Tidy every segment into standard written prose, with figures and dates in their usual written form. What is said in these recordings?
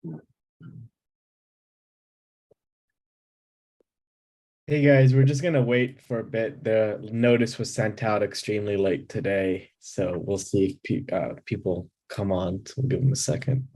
Hey guys, we're just gonna wait for a bit. The notice was sent out extremely late today, so we'll see if people come on. So we'll give them a second.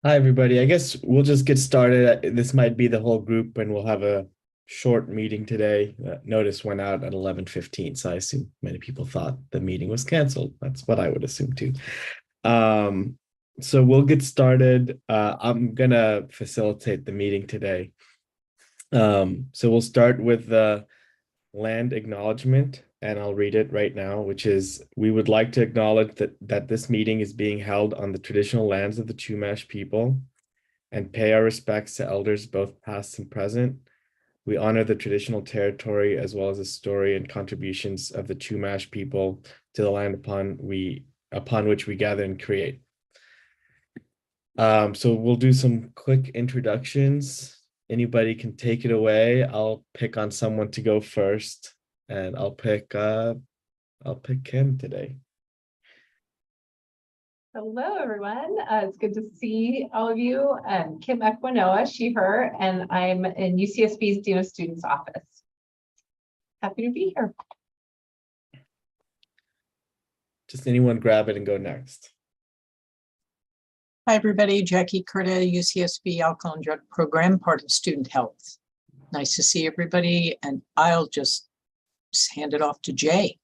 Hi, everybody. I guess we'll just get started. This might be the whole group, and we'll have a short meeting today. Notice went out at 11:15, so I assume many people thought the meeting was canceled. That's what I would assume too. Um, so we'll get started. I'm gonna facilitate the meeting today. So we'll start with the land acknowledgement, and I'll read it right now, which is, we would like to acknowledge that this meeting is being held on the traditional lands of the Chumash people and pay our respects to elders both past and present. We honor the traditional territory as well as the story and contributions of the Chumash people to the land upon which we gather and create. So we'll do some quick introductions. Anybody can take it away. I'll pick on someone to go first, and I'll pick Kim today. Hello, everyone. It's good to see all of you. Kim Equinoa, she, her, and I'm in UCSB's Dean of Students office. Happy to be here. Just anyone grab it and go next. Hi, everybody. Jackie Curta, UCSB Alcohol and Drug Program, part of Student Health. Nice to see everybody, and I'll just hand it off to Jay.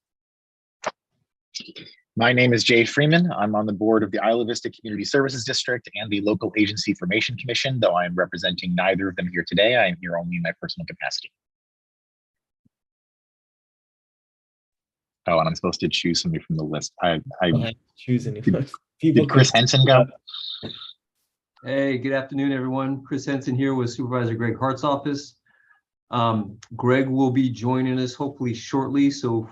My name is Jay Freeman. I'm on the board of the Isla Vista Community Services District and the Local Agency Formation Commission, though I am representing neither of them here today. I am here only in my personal capacity. Oh, and I'm supposed to choose somebody from the list. I choose anyone. Did Chris Henson go? Hey, good afternoon, everyone. Chris Henson here with Supervisor Greg Hart's office. Greg will be joining us hopefully shortly. So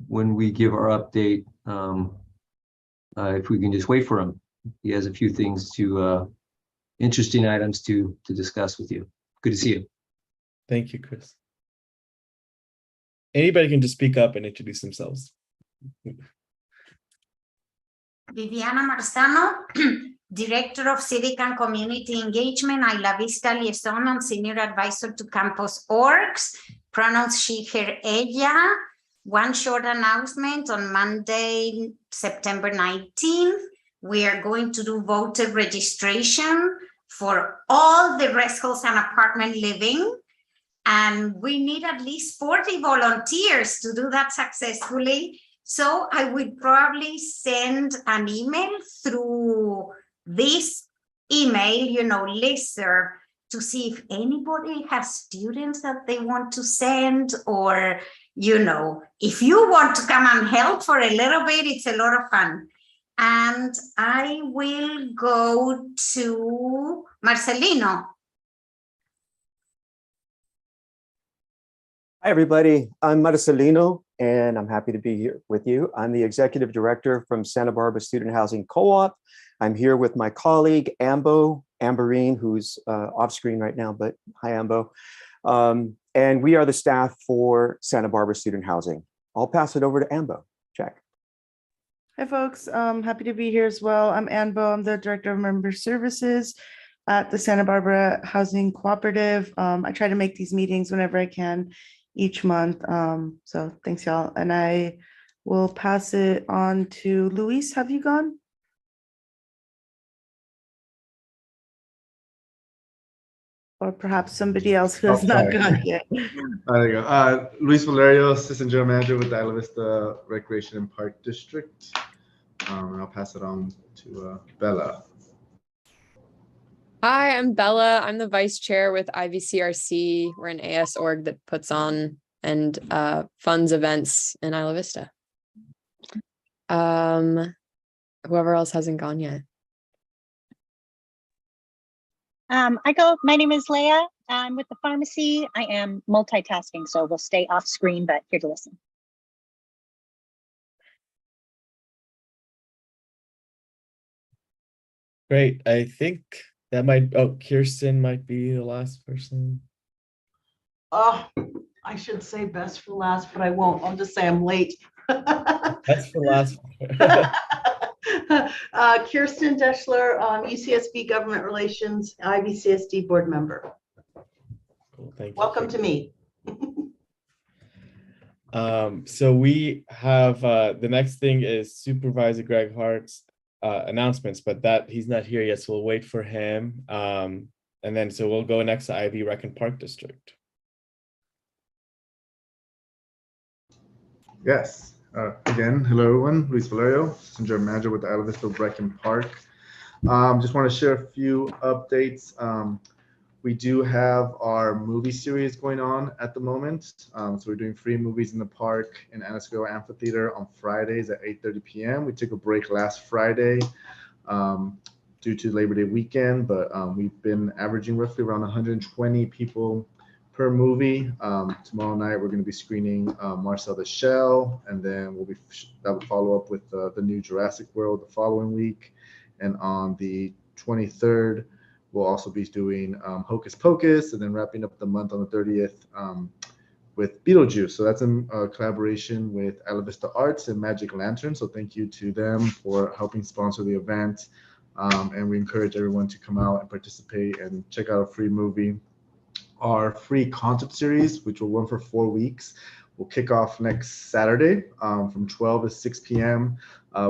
when we give our update, if we can just wait for him. He has a few things interesting items to discuss with you. Good to see you. Thank you, Chris. Anybody can just speak up and introduce themselves. Viviana Marzano, Director of Civic and Community Engagement, Isla Vista Liaison and Senior Advisor to Campus Orgs, pronouns she, her, ella. One short announcement: on Monday, September 19th, we are going to do voter registration for all the rest halls and apartment living. And we need at least 40 volunteers to do that successfully. So I would probably send an email through this email, listserv, to see if anybody has students that they want to send, or, if you want to come and help for a little bit, it's a lot of fun. And I will go to Marcelino. Hi, everybody. I'm Marcelino, and I'm happy to be here with you. I'm the Executive Director from Santa Barbara Student Housing Co-op. I'm here with my colleague, Amberine, who's off screen right now, but hi, Ambo. And we are the staff for Santa Barbara Student Housing. I'll pass it over to Ambo. Check. Hi, folks. Happy to be here as well. I'm Anbo. I'm the Director of Member Services at the Santa Barbara Housing Cooperative. I try to make these meetings whenever I can each month. So thanks, y'all. And I will pass it on to Luis. Have you gone? Or perhaps somebody else who has not gone yet. There you go. Luis Valerio, Assistant General Manager with the Isla Vista Recreation and Park District. And I'll pass it on to Bella. Hi, I'm Bella. I'm the Vice Chair with IVCRC. We're an AS org that puts on and funds events in Isla Vista. Whoever else hasn't gone yet. My name is Leah. I'm with the pharmacy. I am multitasking, so we'll stay off screen, but here to listen. Great. I think that Kirsten might be the last person. Oh, I should say best for last, but I won't. I'll just say I'm late. Best for last. Kirsten Deschler, UCSB Government Relations, IVCSD board member. Cool, thank you. Welcome to me. So we have the next thing is Supervisor Greg Hart's announcements, but that he's not here yet, so we'll wait for him. And then so we'll go next to Ivy Rec and Park District. Yes. Again, hello everyone. Luis Valerio, Assistant General Manager with the Isla Vista Rec and Park. Just want to share a few updates. We do have our movie series going on at the moment. So we're doing free movies in the park in Anasquio Amphitheater on Fridays at 8:30 p.m. We took a break last Friday due to Labor Day weekend, but we've been averaging roughly around 120 people per movie. Tomorrow night we're going to be screening Marcel the Shell, and then that will follow up with the new Jurassic World the following week. And on the 23rd, we'll also be doing Hocus Pocus, and then wrapping up the month on the 30th with Beetlejuice. So that's in collaboration with Isla Vista Arts and Magic Lantern. So thank you to them for helping sponsor the event. And we encourage everyone to come out and participate and check out a free movie. Our free concert series, which will run for 4 weeks, will kick off next Saturday from 12 to 6 p.m.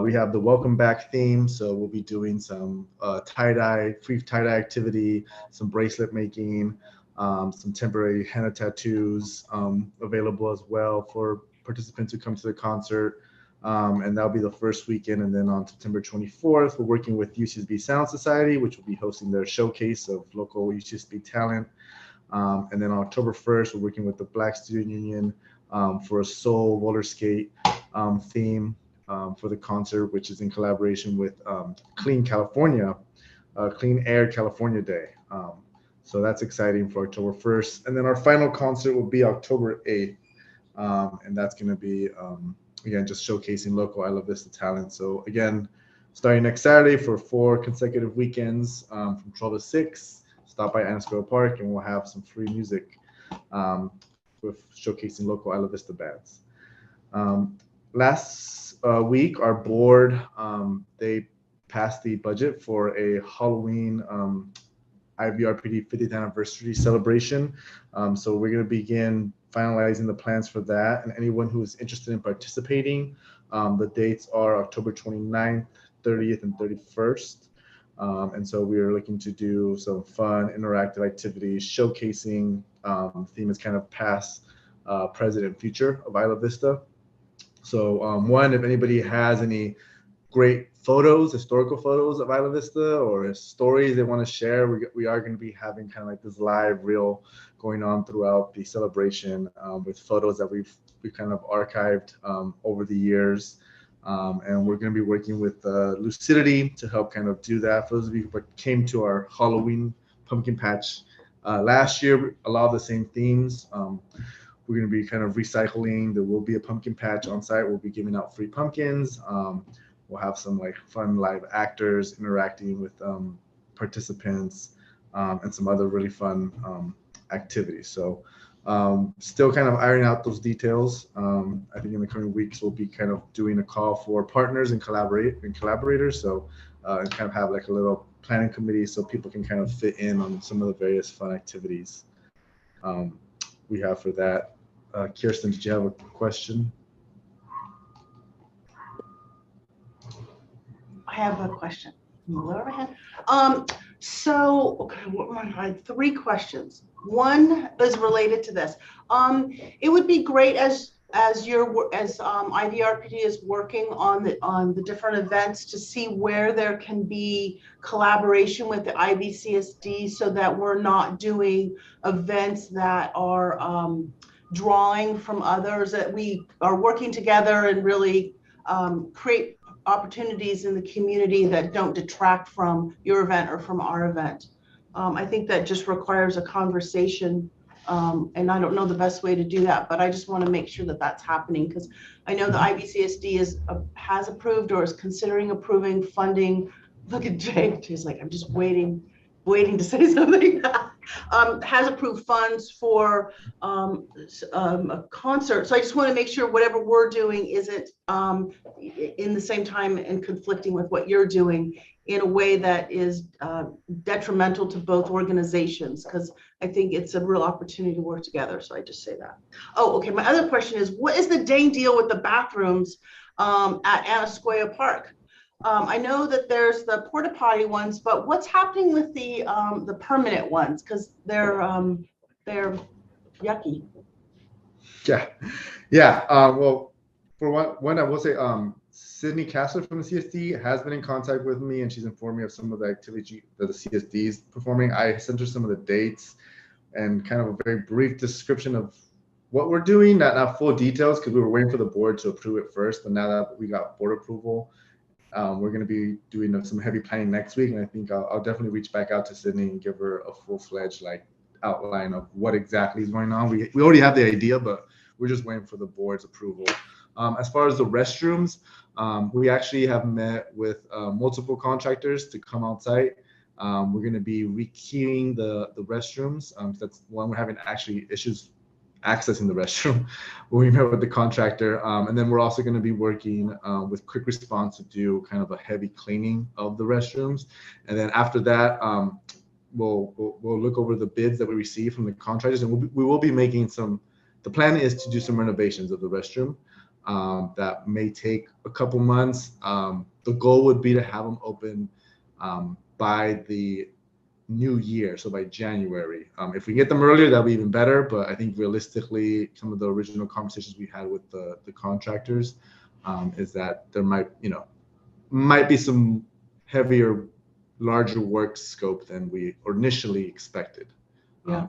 We have the Welcome Back theme, so we'll be doing some free tie-dye activity, some bracelet making, some temporary henna tattoos available as well for participants who come to the concert. And that'll be the first weekend. And then on September 24th, we're working with UCSB Sound Society, which will be hosting their showcase of local UCSB talent. And then on October 1st, we're working with the Black Student Union for a soul roller skate theme for the concert, which is in collaboration with Clean California, Clean Air California Day. So that's exciting for October 1st. And then our final concert will be October 8th. And that's going to be, again, just showcasing local Isla Vista talent. So again, starting next Saturday for 4 consecutive weekends from 12 to 6. Stop by Anasquio Park, and we'll have some free music with showcasing local Isla Vista bands. Last week, our board, they passed the budget for a Halloween IVRPD 50th anniversary celebration. So we're going to begin finalizing the plans for that. And anyone who is interested in participating, the dates are October 29th, 30th, and 31st. And so we are looking to do some fun, interactive activities, showcasing theme is kind of past, present, and future of Isla Vista. So one, if anybody has any great photos, historical photos of Isla Vista, or stories they want to share, we are going to be having kind of like this live reel going on throughout the celebration with photos that we've kind of archived over the years. And we're going to be working with Lucidity to help kind of do that. For those of you who came to our Halloween pumpkin patch last year, a lot of the same themes. We're going to be kind of recycling. There will be a pumpkin patch on site. We'll be giving out free pumpkins. We'll have some like fun live actors interacting with participants and some other really fun activities. So still kind of ironing out those details. I think in the coming weeks, we'll be kind of doing a call for partners and collaborators. So and kind of have like a little planning committee so people can kind of fit in on some of the various fun activities we have for that. Kirsten, did you have a question? I have a question. Go ahead. So, okay, I had 3 questions. One is related to this. It would be great as IVRPD is working on the different events to see where there can be collaboration with the IVCSD so that we're not doing events that are drawing from others, that we are working together and really create opportunities in the community that don't detract from your event or from our event. I think that just requires a conversation, and I don't know the best way to do that, but I just want to make sure that that's happening, because I know the IVCSD has approved or is considering approving funding. Look at Jay, he's like, I'm just waiting to say something. Has approved funds for a concert. So I just want to make sure whatever we're doing isn't in the same time and conflicting with what you're doing in a way that is detrimental to both organizations, because I think it's a real opportunity to work together. So I just say that. Oh, okay. My other question is, what is the dang deal with the bathrooms at Anasquio Park? I know that there's the porta potty ones, but what's happening with the permanent ones? Because they're yucky. Yeah. Well, for one, I will say, Sydney Kessler from the CSD has been in contact with me, and she's informed me of some of the activity that the CSD is performing. I sent her some of the dates and kind of a very brief description of what we're doing, not full details, because we were waiting for the board to approve it first. But now that we got board approval, we're going to be doing some heavy planning next week, and I think I'll definitely reach back out to Sydney and give her a full-fledged outline of what exactly is going on. We already have the idea, but we're just waiting for the board's approval. As far as the restrooms, we actually have met with multiple contractors to come on site. We're going to be rekeying the restrooms. That's one, we're having actually issues accessing the restroom when we met with the contractor. And then we're also going to be working with quick response to do kind of a heavy cleaning of the restrooms. And then after that, we'll look over the bids that we receive from the contractors, and we will be making the plan is to do some renovations of the restroom that may take a couple months. The goal would be to have them open by the new year, so by January. If we get them earlier, that'll be even better, but I think realistically, some of the original conversations we had with the contractors is that there might be some heavier, larger work scope than we initially expected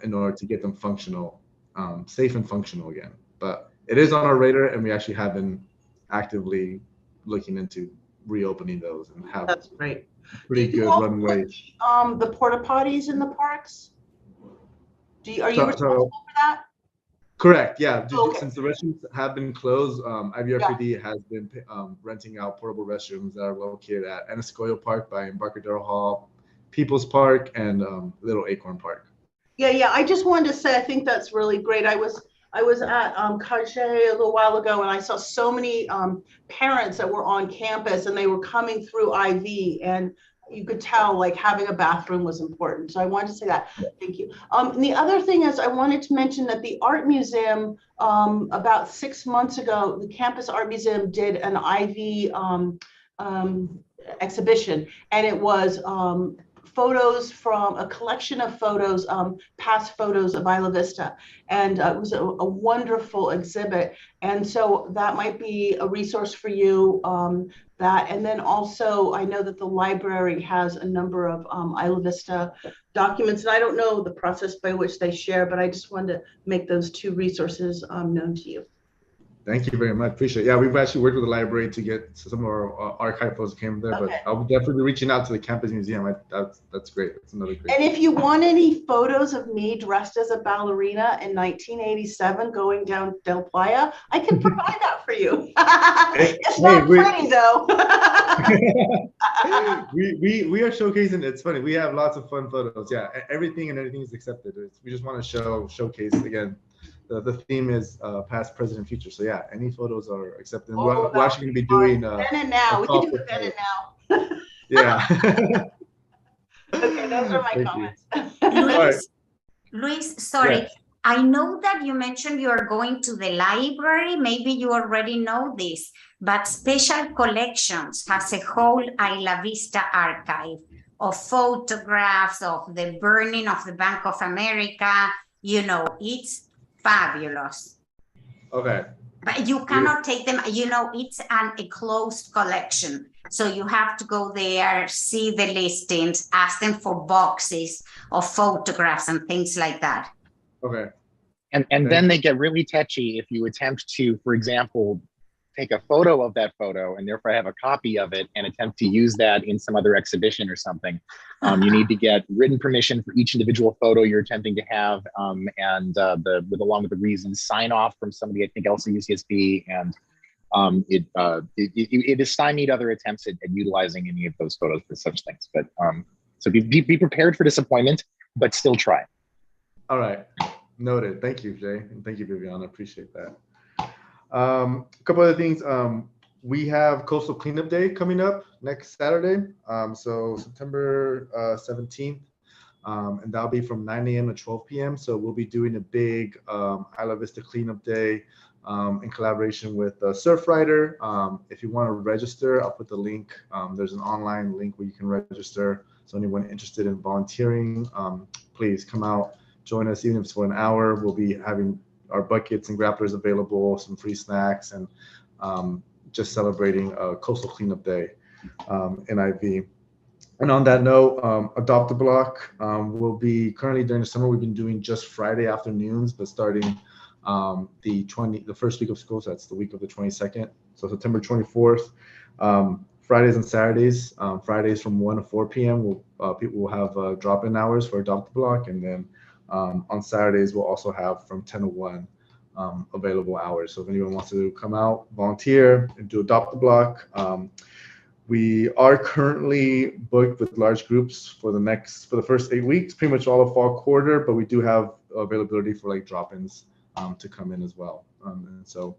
in order to get them functional, safe and functional again. But it is on our radar, and we actually have been actively looking into reopening those and have That's great. pretty good runway. The porta potties in the parks? Are you responsible for that? Correct. Yeah. Okay. Since the restrooms have been closed, IVRPD has been renting out portable restrooms that are located at Anascoyo Park by Embarcadero Hall, People's Park, and Little Acorn Park. Yeah. I just wanted to say I think that's really great. I was at Kaje a little while ago, and I saw so many parents that were on campus, and they were coming through IV, and you could tell like having a bathroom was important. So I wanted to say that. Thank you. And the other thing is I wanted to mention that the art museum about 6 months ago, the campus art museum did an IV exhibition, and it was photos from a collection of photos, past photos of Isla Vista. And it was a wonderful exhibit. And so that might be a resource for you. And then also, I know that the library has a number of Isla Vista documents, and I don't know the process by which they share, but I just wanted to make those two resources known to you. Thank you very much. Appreciate it. Yeah, we've actually worked with the library to get some of our archive photos came there, Okay. but I'll definitely be reaching out to the campus museum. That's great. That's another great. And if you want any photos of me dressed as a ballerina in 1987 going down Del Playa, I can provide that for you. It's not pretty though. we are showcasing. It's funny. We have lots of fun photos. Yeah, everything is accepted. We just want to showcase again. The theme is past, present, and future. So yeah, any photos are accepted. Oh, we're actually going to be doing then and now. We can do it then and now. Yeah. Okay, those are my comments. Luis, sorry. Yes. I know that you mentioned you are going to the library. Maybe you already know this, but Special Collections has a whole Isla Vista archive of photographs of the burning of the Bank of America. It's fabulous. Okay. But you cannot take them, it's a closed collection. So you have to go there, see the listings, ask them for boxes of photographs and things like that. Okay. And then they get really touchy if you attempt to, for example, take a photo of that photo and therefore have a copy of it and attempt to use that in some other exhibition or something. You need to get written permission for each individual photo you're attempting to have, and along with the reasons, sign off from somebody, I think else at UCSB, and it is stymied other attempts at utilizing any of those photos for such things. But so be prepared for disappointment, but still try. All right. Noted. Thank you, Jay. And thank you, Viviana. Appreciate that. A couple other things. We have Coastal Cleanup Day coming up next Saturday. So September 17th. And that'll be from 9 a.m. to 12 p.m. So we'll be doing a big Isla Vista Cleanup Day. in collaboration with Surfrider. If you want to register, I'll put the link. There's an online link where you can register. So anyone interested in volunteering, please come out, join us, even if it's for an hour. We'll be having our buckets and grapplers available, some free snacks, and just celebrating a coastal cleanup day in IV. And on that note, Adopt a Block will be currently during the summer. We've been doing just Friday afternoons, but starting the first week of school, so that's the week of the 22nd, so September 24th. Fridays and Saturdays. Fridays from 1 to 4 p.m. People will have drop-in hours for Adopt a Block, and then on Saturdays we'll also have from 10 to 1 available hours. So if anyone wants to come out, volunteer, and do Adopt a Block. We are currently booked with large groups for the first 8 weeks, pretty much all of fall quarter, but we do have availability for like drop-ins to come in as well. And so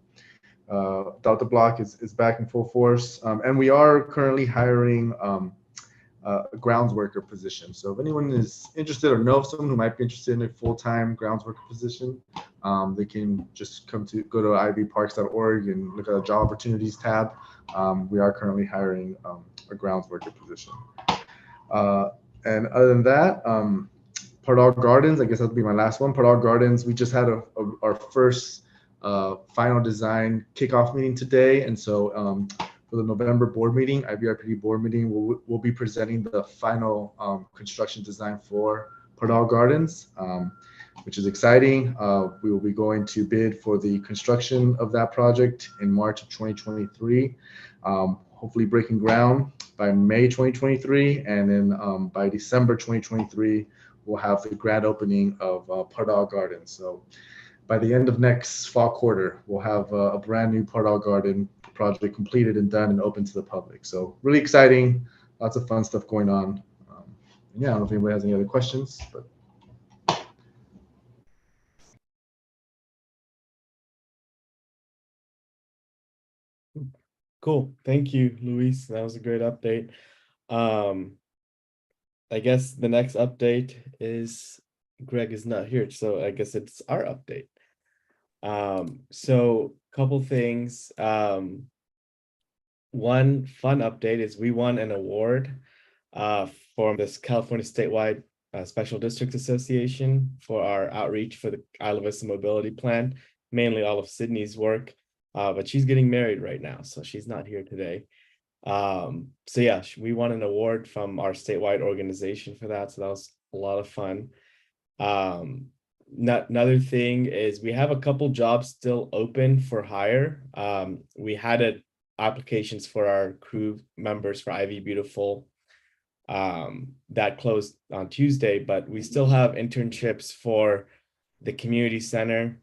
Adopt a Block is back in full force. And we are currently hiring a grounds worker position. So if anyone is interested or know someone who might be interested in a full-time grounds worker position, they can just go to ivparks.org and look at the job opportunities tab. We are currently hiring a grounds worker position. And other than that, Pardall Gardens, I guess that'll be my last one. Pardall Gardens, we just had our first final design kickoff meeting today. And so for the November board meeting, IBRPD board meeting, we'll be presenting the final construction design for Pardall Gardens, which is exciting. We will be going to bid for the construction of that project in March of 2023, hopefully breaking ground by May 2023, and then by December 2023, we'll have the grand opening of Pardall Gardens. So by the end of next fall quarter, we'll have a brand new Pardall Garden project completed and done and open to the public. So really exciting, lots of fun stuff going on. Yeah, I don't know if anybody has any other questions, but. Cool. Thank you, Luis. That was a great update. I guess the next update is Greg is not here, so I guess it's our update. So couple things. One fun update is we won an award from this California Statewide Special District Association for our outreach for the Isla Vista Mobility Plan, mainly all of Sydney's work. But she's getting married right now, so she's not here today. So yeah, we won an award from our statewide organization for that. So that was a lot of fun. Another thing is we have a couple jobs still open for hire. We had applications for our crew members for Ivy Beautiful that closed on Tuesday, but we still have internships for the community center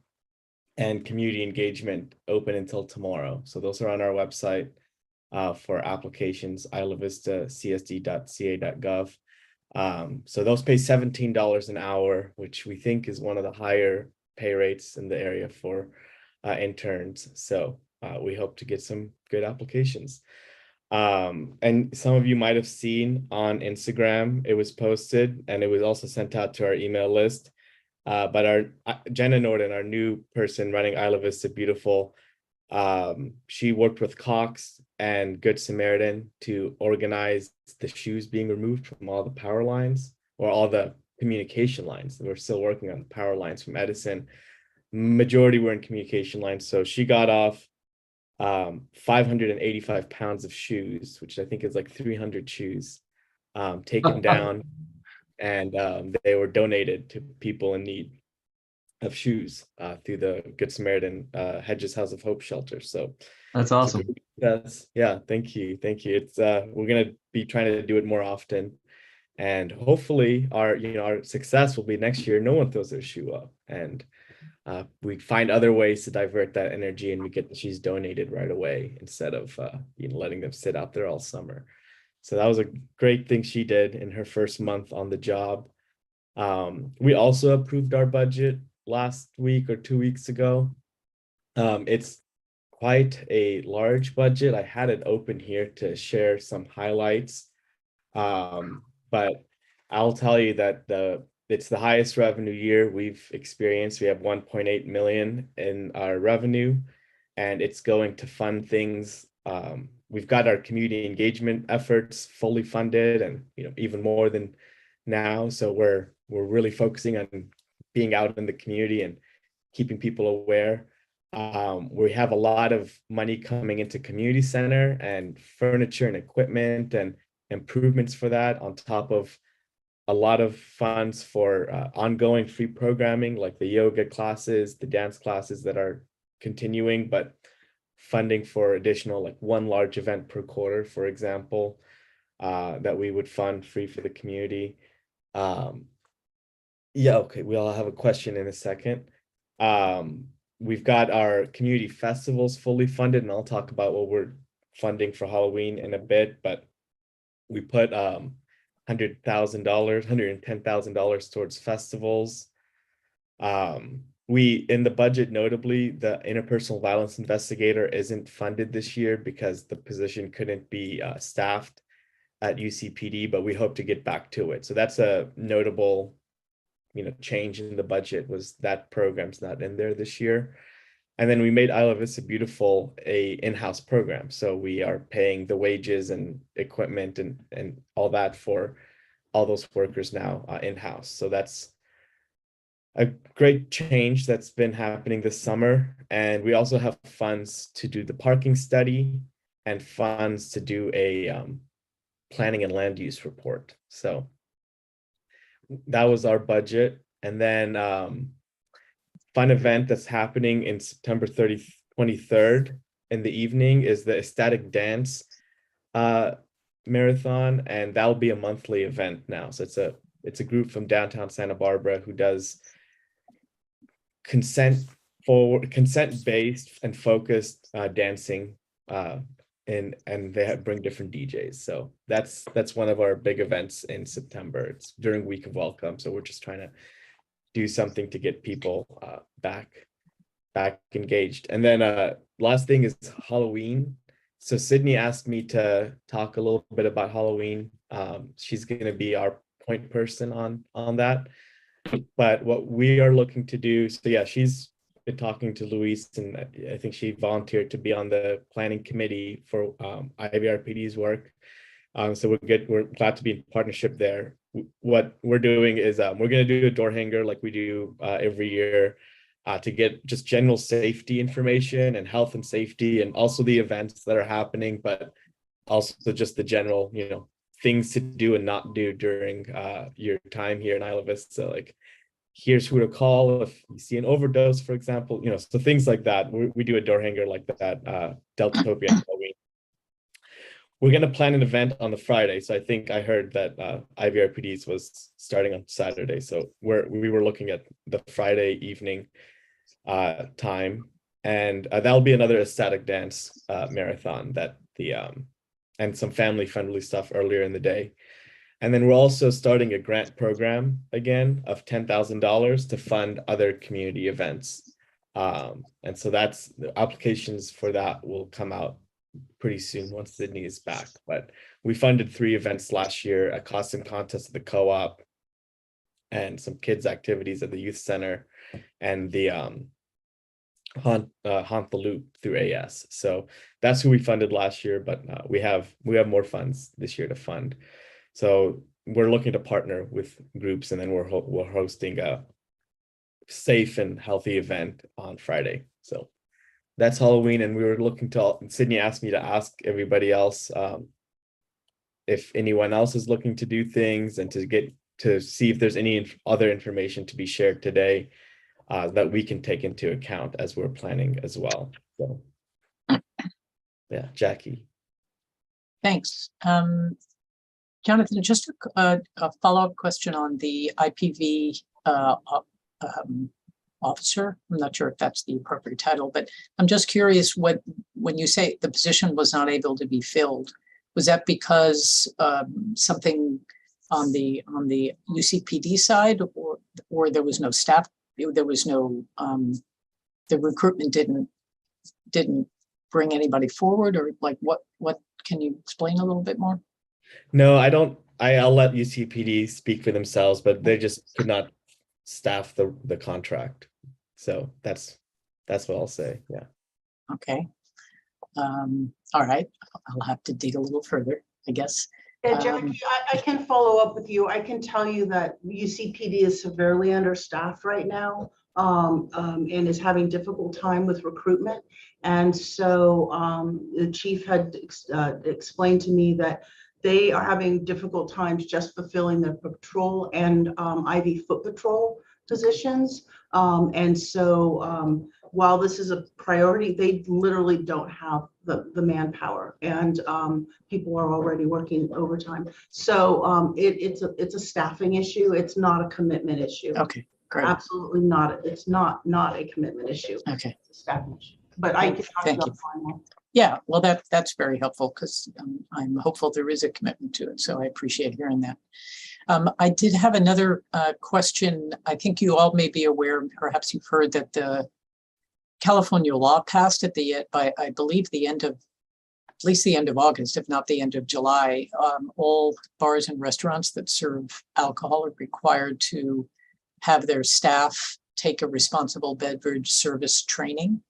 and community engagement open until tomorrow. So those are on our website for applications, ilavista.csd.ca.gov. So those pay $17 an hour, which we think is one of the higher pay rates in the area for interns. So we hope to get some good applications. And some of you might have seen on Instagram, it was posted and it was also sent out to our email list. But our Jenna Norden, our new person running Isla Vista Beautiful, she worked with Cox and Good Samaritan to organize the shoes being removed from all the power lines, or all the communication lines. We're still working on the power lines from Edison. Majority were in communication lines. So she got off 585 pounds of shoes, which I think is like 300 shoes, taken down. And they were donated to people in need of shoes through the Good Samaritan Hedges House of Hope shelter. So That's awesome. Yeah, thank you. It's we're gonna be trying to do it more often, and hopefully our success will be next year. No one throws their shoe up, and we find other ways to divert that energy, and we get the shoes donated right away instead of letting them sit out there all summer. So that was a great thing she did in her first month on the job. We also approved our budget last week or 2 weeks ago. It's quite a large budget. I had it open here to share some highlights. But I'll tell you that it's the highest revenue year we've experienced. We have 1.8 million in our revenue, and it's going to fund things. We've got our community engagement efforts fully funded, and even more than now. So we're really focusing on being out in the community and keeping people aware. We have a lot of money coming into community center and furniture and equipment and improvements for that, on top of a lot of funds for ongoing free programming, like the yoga classes, the dance classes that are continuing, but funding for additional, like one large event per quarter, for example, that we would fund free for the community. Yeah, okay, we'll have a question in a second. We've got our community festivals fully funded, and I'll talk about what we're funding for Halloween in a bit, but we put $110,000 towards festivals. We, in the budget, notably, the interpersonal violence investigator isn't funded this year because the position couldn't be staffed at UCPD, but we hope to get back to it. So that's a notable change in the budget, was that program's not in there this year. And then we made Isla Vista Beautiful a in-house program. So we are paying the wages and equipment and all that for all those workers now in-house. So that's a great change that's been happening this summer. And we also have funds to do the parking study and funds to do a planning and land use report. So that was our budget. And then fun event that's happening in September 23rd in the evening is the Ecstatic Dance Marathon, and that'll be a monthly event now. So it's a group from downtown Santa Barbara who does consent-based and focused dancing, and they bring different DJs. So that's one of our big events in September. It's during Week of Welcome, so we're just trying to do something to get people back engaged. And then last thing is Halloween. So Sydney asked me to talk a little bit about Halloween. She's going to be our point person on that. But what we are looking to do, so yeah, she's been talking to Luis, and I think she volunteered to be on the planning committee for IVRPD's work. So we're glad to be in partnership there. What we're doing is we're going to do a door hanger like we do every year to get just general safety information and health and safety, and also the events that are happening, but also just the general, things to do and not do during your time here in Isla Vista. Like, here's who to call if you see an overdose, for example, so things like that. We do a door hanger like that, Deltopia Halloween. We're going to plan an event on the Friday. So I think I heard that IVRPD's was starting on Saturday. So we were looking at the Friday evening time, and that'll be another ecstatic dance marathon and some family friendly stuff earlier in the day. And then we're also starting a grant program again of $10,000 to fund other community events. And so the applications for that will come out pretty soon once Sydney is back. But we funded 3 events last year: a costume contest at the co-op, and some kids activities at the youth center, and the Haunt the Loop through AS. So that's who we funded last year, but we have more funds this year to fund. So we're looking to partner with groups, and then we're hosting a safe and healthy event on Friday. So that's Halloween, and we were looking to, Sydney asked me to ask everybody else if anyone else is looking to do things, and to see if there's any other information to be shared today that we can take into account as we're planning as well. So yeah, Jackie. Thanks. Jonathan, just a follow-up question on the IPV officer. I'm not sure if that's the appropriate title, but I'm just curious, when you say the position was not able to be filled, was that because something on the UCPD side, or there was no staff? There was no the recruitment didn't bring anybody forward, or like what can you explain a little bit more? No, I don't I'll let UCPD speak for themselves, but they just could not staff the contract. So that's what I'll say. Yeah. Okay. All right, I'll have to dig a little further, I guess. Yeah, Jackie, I can follow up with you. I can tell you that UCPD is severely understaffed right now, and is having difficult time with recruitment. And so the chief had explained to me that they are having difficult times just fulfilling their patrol and IV foot patrol positions. And so while this is a priority, they literally don't have the manpower, and people are already working overtime. So it's a staffing issue. It's not a commitment issue. Okay, great. Absolutely not. It's not a commitment issue. Okay. It's a staffing issue. But I can talk Thank to you. you. Yeah, well, that's very helpful because I'm hopeful there is a commitment to it. So I appreciate hearing that. I did have another question. I think you all may be aware, perhaps you've heard that the California law passed at by I believe at least the end of August, if not the end of July. All bars and restaurants that serve alcohol are required to have their staff take a responsible beverage service training.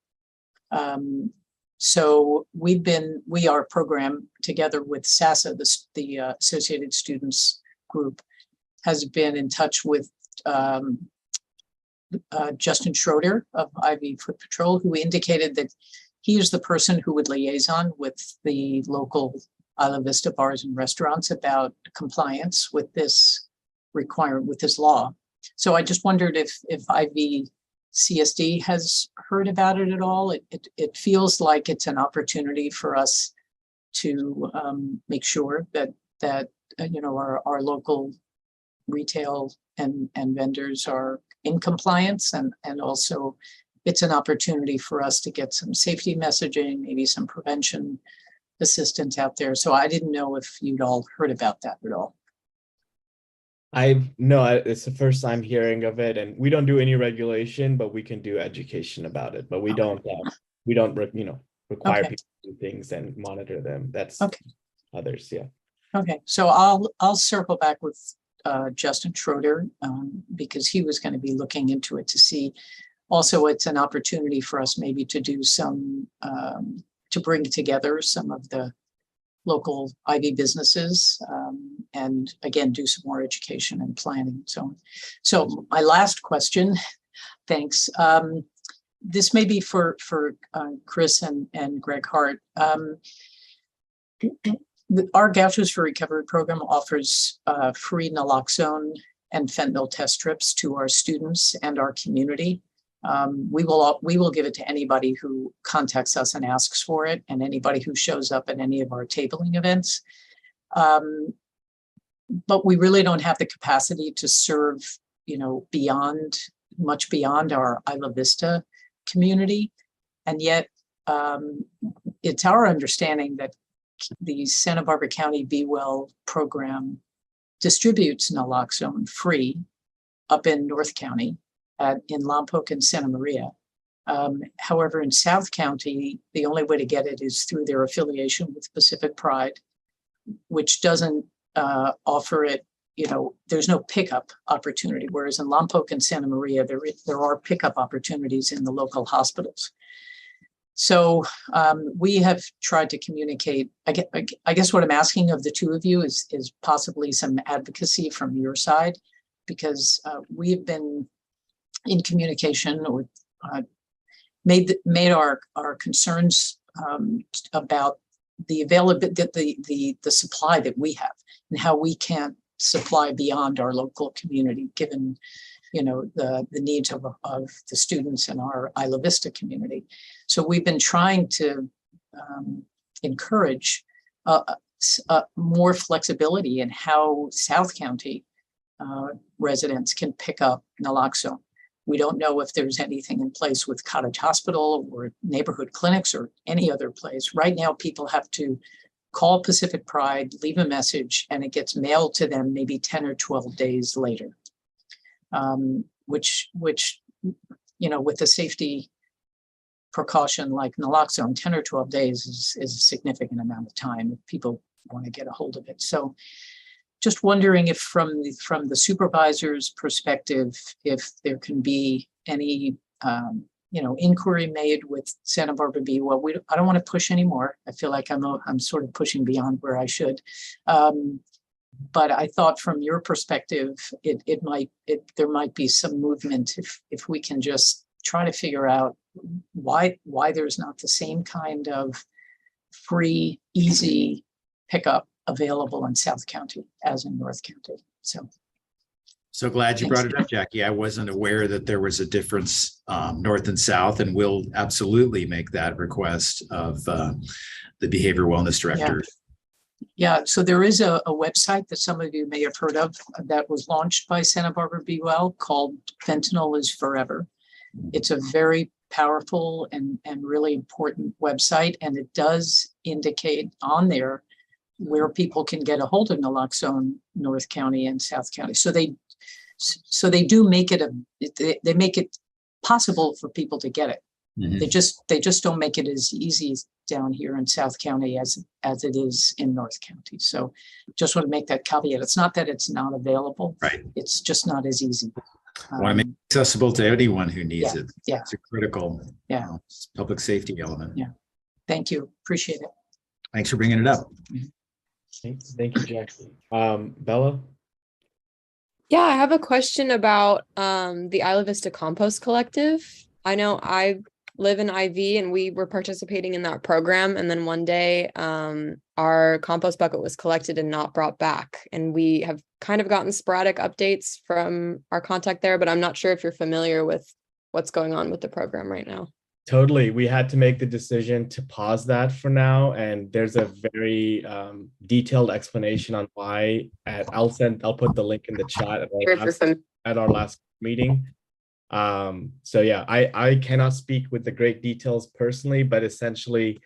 So our program together with SASA, the Associated Students Group, has been in touch with Justin Schroeder of IV Foot Patrol, who indicated that he is the person who would liaison with the local Isla Vista bars and restaurants about compliance with this requirement, with this law. So I just wondered if IVCSD has heard about it at all. It feels like it's an opportunity for us to make sure that our local retail and vendors are in compliance, and also it's an opportunity for us to get some safety messaging, maybe some prevention assistance out there. So I didn't know if you'd all heard about that at all. It's the first time hearing of it, and we don't do any regulation, but we can do education about it. But we don't require Okay. people to do things and monitor them. That's Okay. others. Yeah. Okay, so I'll circle back with Justin Schroeder because he was going to be looking into it to see. Also, it's an opportunity for us maybe to do some to bring together some of the local IV businesses and again do some more education and planning. So my last question, thanks. This may be for Chris and Greg Hart. Our Gauchos for Recovery program offers free naloxone and fentanyl test strips to our students and our community. We will give it to anybody who contacts us and asks for it, and anybody who shows up at any of our tabling events. But we really don't have the capacity to serve, much beyond our Isla Vista community, and yet it's our understanding that the Santa Barbara County Be Well program distributes naloxone free up in North County, in Lompoc and Santa Maria. However, in South County, the only way to get it is through their affiliation with Pacific Pride, which doesn't offer it, there's no pickup opportunity, whereas in Lompoc and Santa Maria, there are pickup opportunities in the local hospitals. So we have tried to communicate. I guess what I'm asking of the two of you is possibly some advocacy from your side, because we've been in communication or made our concerns about the availability, the supply that we have, and how we can't supply beyond our local community, given the needs of the students in our Isla Vista community. So we've been trying to encourage more flexibility in how South County residents can pick up naloxone. We don't know if there's anything in place with Cottage Hospital or neighborhood clinics or any other place. Right now, people have to call Pacific Pride, leave a message, and it gets mailed to them maybe 10 or 12 days later. Which with a safety precaution like naloxone, 10 or 12 days is a significant amount of time if people want to get a hold of it. So just wondering if from the supervisor's perspective, if there can be any, inquiry made with Santa Barbara B. Well, I don't want to push anymore. I feel like I'm sort of pushing beyond where I should. But I thought from your perspective, there might be some movement if we can just try to figure out why there's not the same kind of free, easy pickup available in South County as in North County. So glad you brought it up, Jackie. I wasn't aware that there was a difference north and south, and we'll absolutely make that request of the behavior wellness director. Yeah, so there is a website that some of you may have heard of that was launched by Santa Barbara Be Well called Fentanyl is Forever. It's a very powerful and really important website, and it does indicate on there where people can get a hold of naloxone, North County and South County. So they do make it they make it possible for people to get it. Mhm. They just don't make it as easy down here in South County as it is in North County. So just want to make that caveat. It's not that it's not available. Right. It's just not as easy. Want to make it accessible to anyone who needs it. Yeah. It's a critical public safety element. Yeah. Thank you. Appreciate it. Thanks for bringing it up. Thank you, Jackie. Bella? Yeah, I have a question about the Isla Vista Compost Collective. I know I live in IV and we were participating in that program. And then one day our compost bucket was collected and not brought back. And we have kind of gotten sporadic updates from our contact there, but I'm not sure if you're familiar with what's going on with the program right now. Totally. We had to make the decision to pause that for now. And there's a very detailed explanation on why. I'll put the link in the chat at our last meeting. So yeah, I cannot speak with the great details personally, but essentially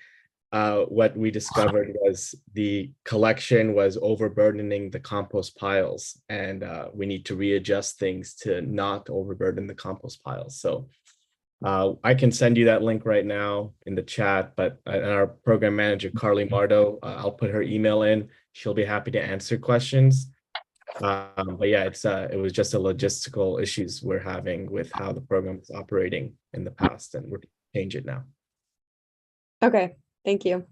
what we discovered was the collection was overburdening the compost piles, and we need to readjust things to not overburden the compost piles. So I can send you that link right now in the chat, but our program manager, Carly Mardo, I'll put her email in. She'll be happy to answer questions. But yeah, it was just a logistical issues we're having with how the program is operating in the past, and we're going to change it now. Okay, thank you.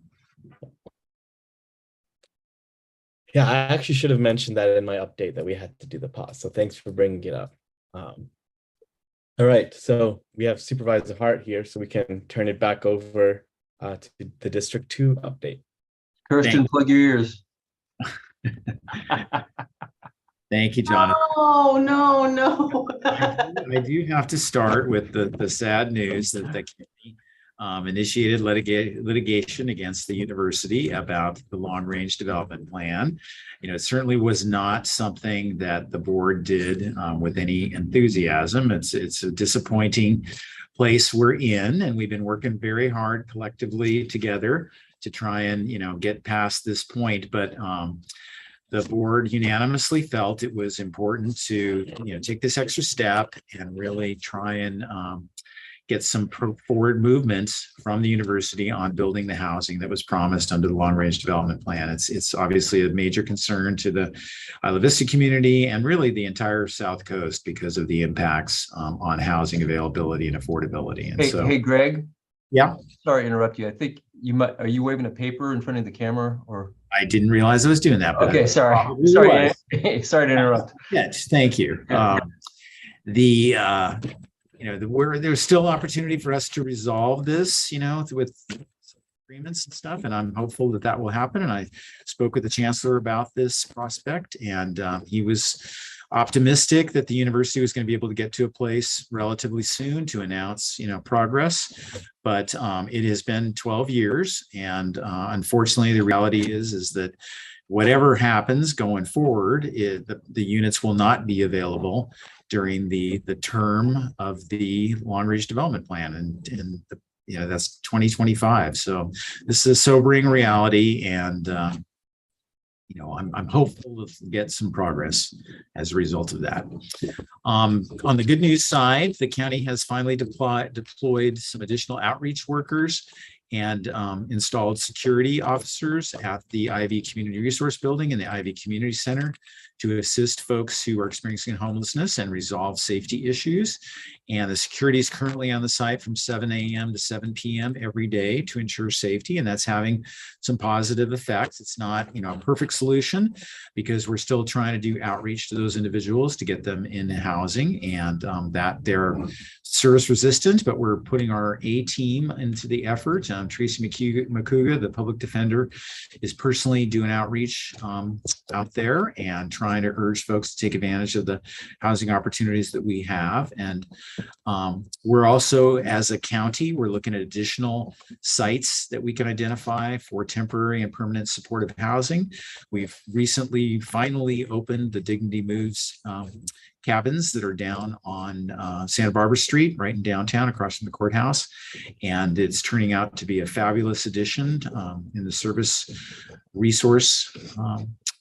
Yeah, I actually should have mentioned that in my update that we had to do the pause. So thanks for bringing it up. All right, so we have Supervisor Hart here, so we can turn it back over to the District 2 update. Kirsten, plug your ears. Thank you, Jonathan. Oh, no. I do have to start with the sad news that the county initiated litigation against the university about the long-range development plan. It certainly was not something that the board did with any enthusiasm. It's a disappointing place we're in, and we've been working very hard collectively together to try and get past this point. But the board unanimously felt it was important to take this extra step and really try and get some forward movements from the university on building the housing that was promised under the long-range development plan. It's obviously a major concern to the Isla Vista community and really the entire South Coast because of the impacts on housing availability and affordability. And hey, Greg. Yeah. Sorry to interrupt you. I think you might. Are you waving a paper in front of the camera or? I didn't realize I was doing that. But okay, sorry to interrupt. Yes, thank you. There's still opportunity for us to resolve this, with agreements and stuff, and I'm hopeful that will happen. And I spoke with the chancellor about this prospect, and he was optimistic that the university was going to be able to get to a place relatively soon to announce, progress. But it has been 12 years, and unfortunately, the reality is that whatever happens going forward, the units will not be available during the term of the long-range development plan, and that's 2025. So this is a sobering reality, and I'm hopeful to get some progress as a result of that. On the good news side, the county has finally deployed some additional outreach workers and installed security officers at the Ivy Community Resource Building and the Ivy Community Center to assist folks who are experiencing homelessness and resolve safety issues. And the security is currently on the site from 7 a.m. to 7 p.m. every day to ensure safety, and that's having some positive effects. It's not, a perfect solution because we're still trying to do outreach to those individuals to get them in housing, and that they're service resistant, but we're putting our A team into the effort. Tracy McCuga, the public defender, is personally doing outreach out there and trying to urge folks to take advantage of the housing opportunities that we have. And we're also, as a county, we're looking at additional sites that we can identify for temporary and permanent supportive housing. We've recently finally opened the Dignity Moves cabins that are down on Santa Barbara Street, right in downtown across from the courthouse. And it's turning out to be a fabulous addition in the service resource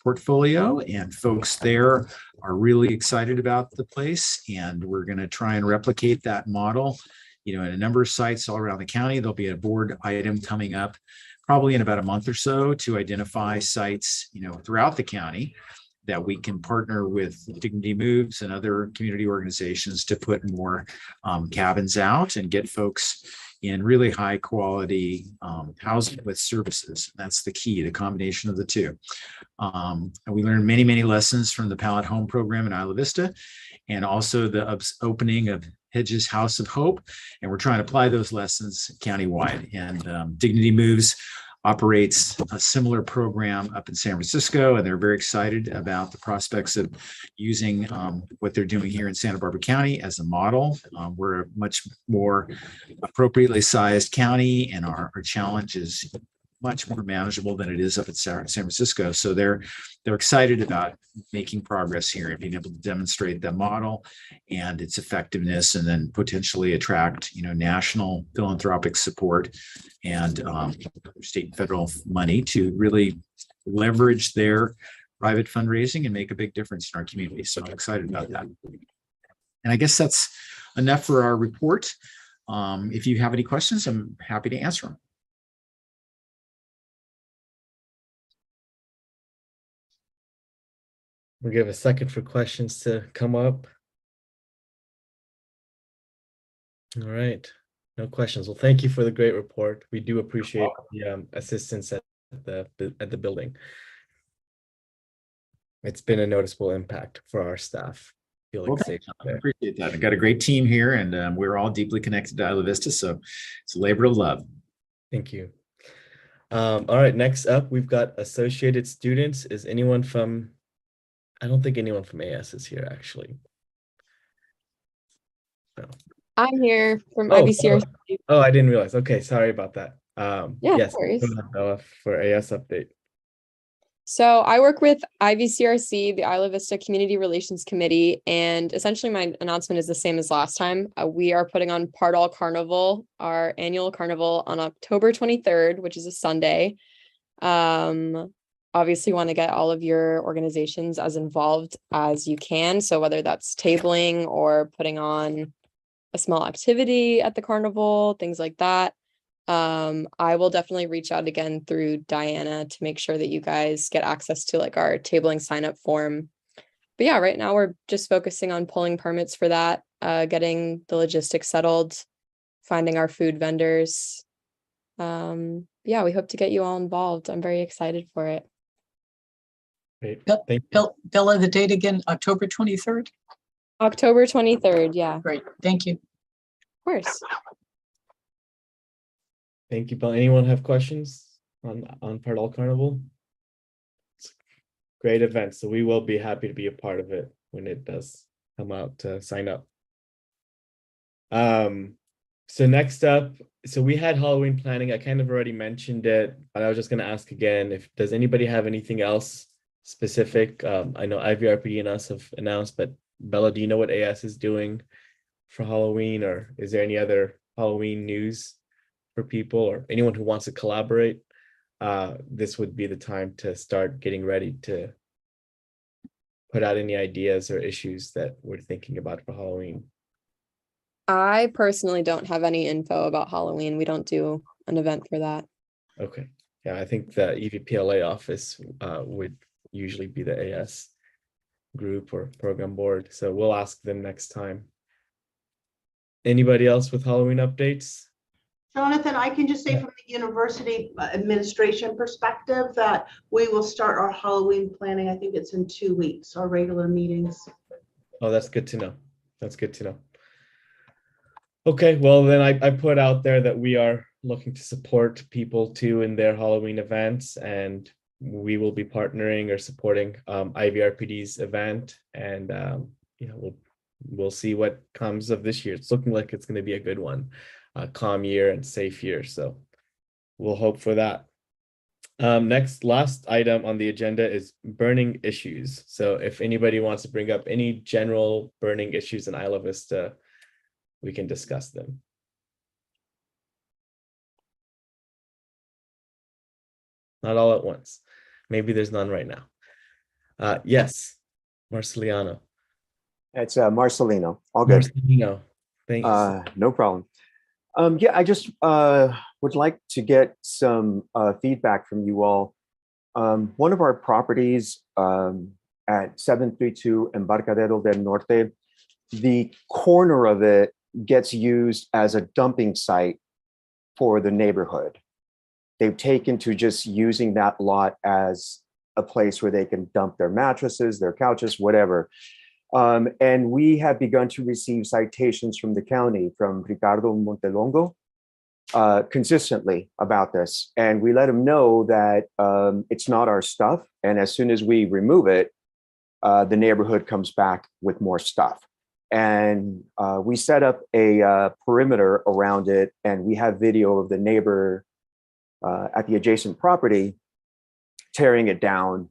portfolio. And folks there are really excited about the place. And we're going to try and replicate that model, in a number of sites all around the county. There'll be a board item coming up probably in about a month or so to identify sites, throughout the county that we can partner with Dignity Moves and other community organizations to put more cabins out and get folks in really high quality housing with services. That's the key, the combination of the two. And we learned many, many lessons from the Pallet Home program in Isla Vista, and also the opening of Hedges House of Hope. And we're trying to apply those lessons countywide. And Dignity Moves operates a similar program up in San Francisco, and they're very excited about the prospects of using what they're doing here in Santa Barbara County as a model. We're a much more appropriately sized county, and our challenge is much more manageable than it is up at San Francisco. So they're excited about making progress here and being able to demonstrate the model and its effectiveness, and then potentially attract, national philanthropic support and state and federal money to really leverage their private fundraising and make a big difference in our community. So I'm excited about that. And I guess that's enough for our report. If you have any questions, I'm happy to answer them. We'll give a second for questions to come up. All right, no questions. Well, thank you for the great report. We do appreciate the assistance at the building. It's been a noticeable impact for our staff. Feeling safe I appreciate that. I got a great team here, and we're all deeply connected to Isla Vista, so it's a labor of love. Thank you. All right, next up, we've got associated students. Is anyone from, I don't think anyone from AS is here, actually. No. I'm here from Oh, IVCRC. Oh, I didn't realize. Okay, sorry about that. Yeah, yes, no worries. for AS update. So I work with IVCRC, the Isla Vista Community Relations Committee, and essentially my announcement is the same as last time. We are putting on Part All Carnival, our annual carnival, on October 23rd, which is a Sunday. Obviously want to get all of your organizations as involved as you can. So whether that's tabling or putting on a small activity at the carnival, things like that. I will definitely reach out again through Diana to make sure that you guys get access to like our tabling sign up form. But yeah, right now we're just focusing on pulling permits for that, getting the logistics settled, finding our food vendors. Yeah, we hope to get you all involved. I'm very excited for it. Great. Thank you. Bella, the date again, October 23rd? October 23rd, yeah. Great, thank you. Of course. Thank you, Bill. Anyone have questions on Part All Carnival? It's a great event, so we will be happy to be a part of it when it does come out to sign up. So next up, so we had Halloween planning. I kind of already mentioned it, but I was just going to ask again, does anybody have anything else specific? I know IVRP and us have announced, but Bella, do you know what AS is doing for Halloween, or is there any other Halloween news for people or anyone who wants to collaborate? This would be the time to start getting ready to put out any ideas or issues that we're thinking about for Halloween. I personally don't have any info about Halloween. We don't do an event for that. Okay, yeah, I think the EVPLA office would usually be the AS group or program board, so we'll ask them next time. Anybody else with Halloween updates? Jonathan, I can just say from the university administration perspective that we will start our Halloween planning. I think it's in 2 weeks, our regular meetings. Oh, that's good to know. That's good to know. Okay, well then I put out there that we are looking to support people too in their Halloween events, and we will be partnering or supporting IVRPD's event, and you know, we'll see what comes of this year. It's looking like it's going to be a good one, a calm year and safe year. So we'll hope for that. Last item on the agenda is burning issues. So if anybody wants to bring up any general burning issues in Isla Vista, we can discuss them. Not all at once. Maybe there's none right now. Yes, Marceliano. It's Marcelino. All good. Marcelino, thanks. No problem. Yeah, I just would like to get some feedback from you all. One of our properties at 732 Embarcadero del Norte, the corner of it gets used as a dumping site for the neighborhood. They've taken to just using that lot as a place where they can dump their mattresses, their couches, whatever. And we have begun to receive citations from the county, from Ricardo Montelongo, consistently about this. And we let him know that it's not our stuff. And as soon as we remove it, the neighborhood comes back with more stuff. And we set up a perimeter around it, and we have video of the neighbor at the adjacent property tearing it down,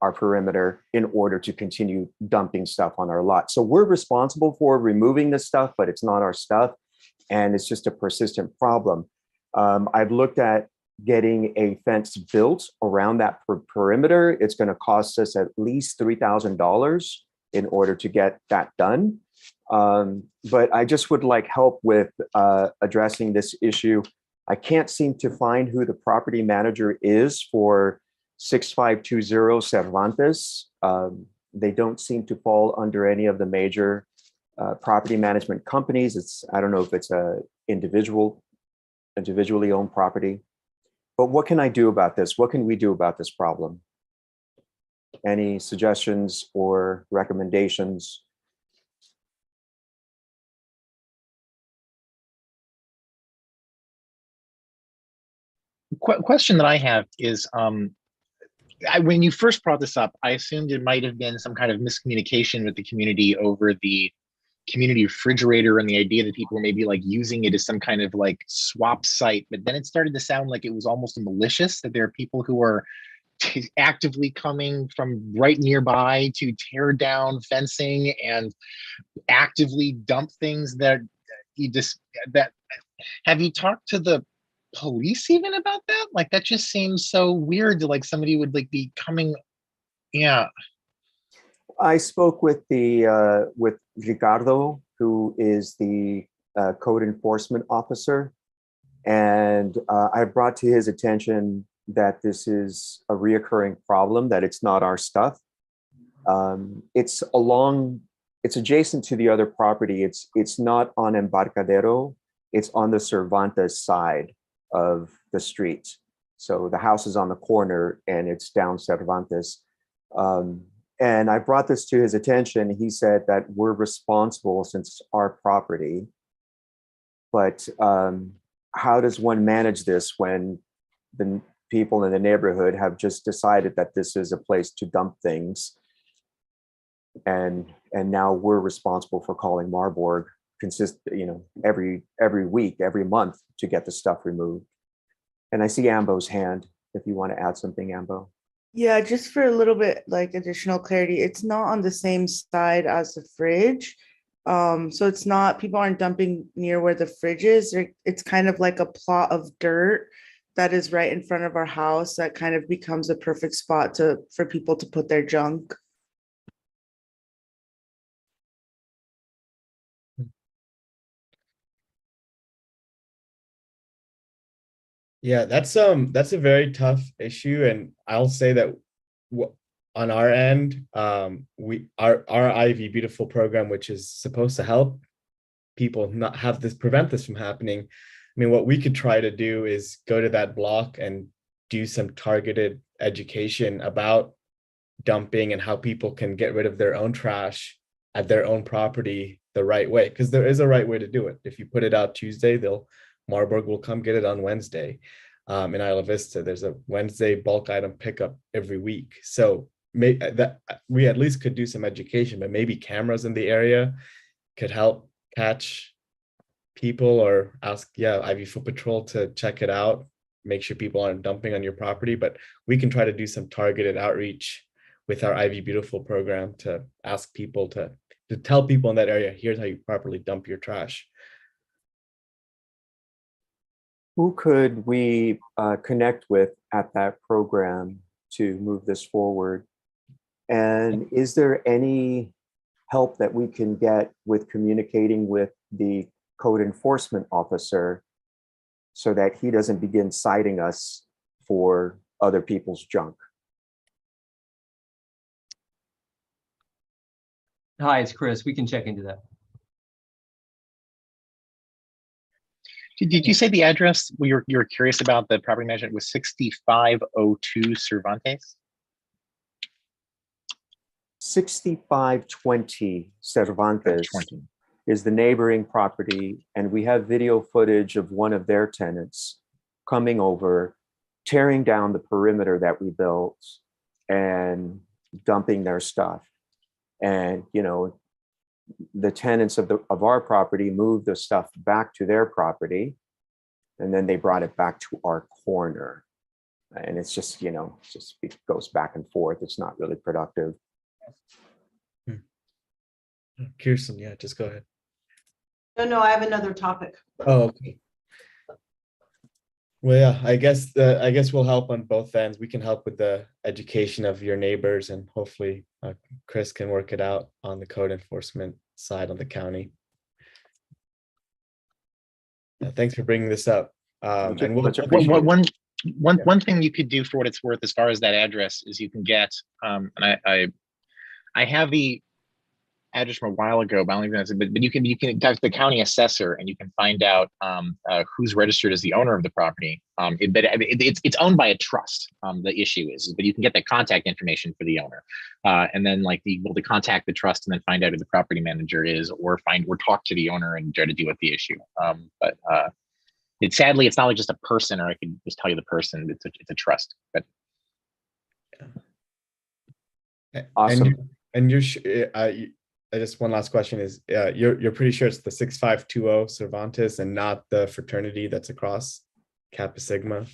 our perimeter, in order to continue dumping stuff on our lot. So we're responsible for removing this stuff, but it's not our stuff. And it's just a persistent problem. I've looked at getting a fence built around that perimeter. It's going to cost us at least $3,000 in order to get that done. But I just would like help with addressing this issue. I can't seem to find who the property manager is for 6520 Cervantes. They don't seem to fall under any of the major property management companies. I don't know if it's a individually owned property. But what can I do about this? What can we do about this problem? Any suggestions or recommendations? Question that I have is, when you first brought this up, I assumed it might have been some kind of miscommunication with the community over the community refrigerator and the idea that people were maybe like using it as some kind of like swap site. But then it started to sound like it was almost malicious, that there are people who are actively coming from right nearby to tear down fencing and actively dump things that have you talked to the police even about that? Like, that just seems so weird to like somebody would like be coming. Yeah. I spoke with with Ricardo, who is the code enforcement officer, and I brought to his attention that this is a reoccurring problem, that it's not our stuff. It's adjacent to the other property. It's not on Embarcadero. It's on the Cervantes side of the street. So the house is on the corner and it's down Cervantes. And I brought this to his attention. He said that we're responsible since it's our property. But how does one manage this when the people in the neighborhood have just decided that this is a place to dump things? And now we're responsible for calling Marburg every week, every month to get the stuff removed. And I see Ambo's hand, if you want to add something, Ambo. Yeah, just for a little bit like additional clarity, it's not on the same side as the fridge. So it's not, people aren't dumping near where the fridge is. It's kind of like a plot of dirt that is right in front of our house that kind of becomes a perfect spot for people to put their junk. Yeah, that's a very tough issue, and I'll say that on our end, our Ivy Beautiful program, which is supposed to help people not have this, prevent this from happening. I mean, what we could try to do is go to that block and do some targeted education about dumping and how people can get rid of their own trash at their own property the right way, because there is a right way to do it. If you put it out Tuesday, Marburg will come get it on Wednesday. In Isla Vista, there's a Wednesday bulk item pickup every week. So that we at least could do some education, but maybe cameras in the area could help catch people, or ask, Ivy Foot Patrol to check it out, make sure people aren't dumping on your property. But we can try to do some targeted outreach with our Ivy Beautiful program to ask people to tell people in that area, here's how you properly dump your trash. Who could we connect with at that program to move this forward? And is there any help that we can get with communicating with the code enforcement officer so that he doesn't begin citing us for other people's junk? Hi, it's Chris. We can check into that. Did you say the address you're curious about the property management was 6502 Cervantes? 6520 Cervantes is the neighboring property, and we have video footage of one of their tenants coming over, tearing down the perimeter that we built and dumping their stuff. And, you know, the tenants of our property moved the stuff back to their property, and then they brought it back to our corner. And it's just, you know, it goes back and forth. It's not really productive. Kirsten, yeah, just go ahead. No, I have another topic. Oh, okay. Well, yeah, I guess we'll help on both ends. We can help with the education of your neighbors, and hopefully Chris can work it out on the code enforcement side on the county. Thanks for bringing this up. And one thing you could do, for what it's worth, as far as that address, is you can get, and I have the address from a while ago, but I don't even know, but you can talk to the county assessor and you can find out who's registered as the owner of the property. It's owned by a trust. The issue is, but you can get the contact information for the owner, and then be able to contact the trust and then find out who the property manager is, or talk to the owner and try to deal with the issue. But sadly, it's not like just a person, or I could just tell you the person. It's a trust. But awesome. And you're just one last question is, you're pretty sure it's the 6520 Cervantes and not the fraternity that's across Kappa Sigma?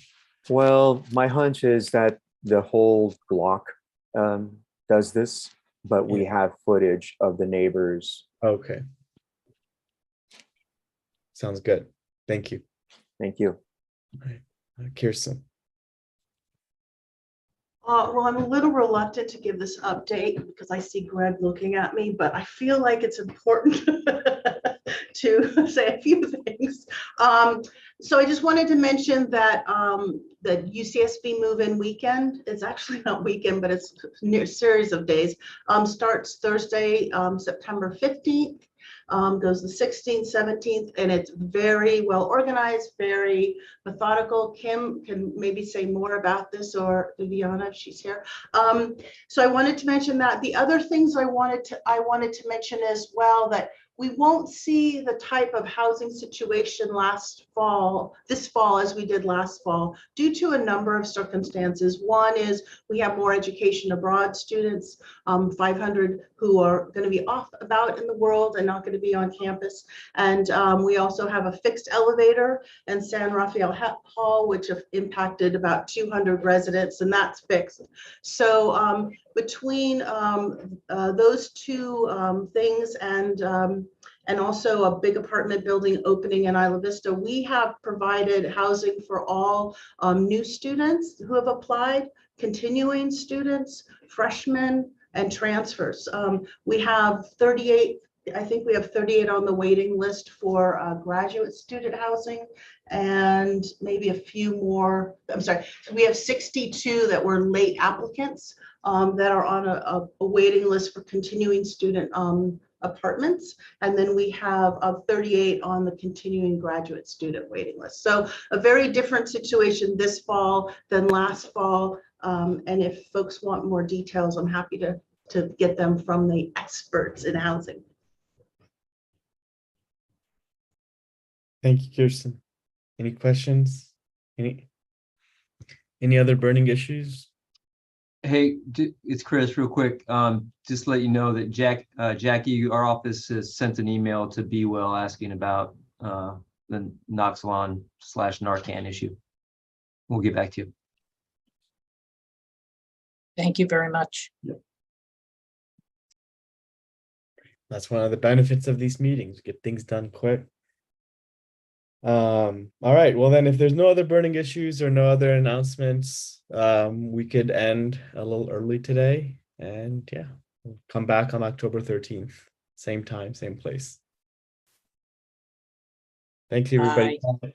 Well, my hunch is that the whole block does this, but we have footage of the neighbors. Okay. Sounds good. Thank you. Thank you. All right. Kirsten. Well, I'm a little reluctant to give this update because I see Greg looking at me, but I feel like it's important to say a few things. So I just wanted to mention that the UCSB move-in weekend, it's actually not weekend, but it's a series of days, starts Thursday, September 15th. Goes the 16th, 17th, and it's very well organized, very methodical. Kim can maybe say more about this, or Viviana if she's here. So I wanted to mention that. The other things I wanted to mention as well, that we won't see the type of housing situation this fall as we did last fall, due to a number of circumstances. One is we have more education abroad students, 500 who are going to be off about in the world and not going to be on campus. And we also have a fixed elevator in San Rafael Hall, which have impacted about 200 residents, and that's fixed. So between those two things and also a big apartment building opening in Isla Vista, we have provided housing for all new students who have applied, continuing students, freshmen, and transfers. We have 38 I think we have 38 on the waiting list for graduate student housing and maybe a few more. I'm sorry, we have 62 that were late applicants that are on a waiting list for continuing student apartments. And then we have 38 on the continuing graduate student waiting list. So a very different situation this fall than last fall. And if folks want more details, I'm happy to get them from the experts in housing. Thank you, Kirsten. Any questions? Any other burning issues? Hey, it's Chris, real quick. Just to let you know that Jackie, our office has sent an email to Be Well asking about the Noxalon/Narcan issue. We'll get back to you. Thank you very much. That's one of the benefits of these meetings, get things done quick. All right, well then, if there's no other burning issues or no other announcements, we could end a little early today, and yeah, we'll come back on October 13th, same time, same place. Thank you, everybody. Bye.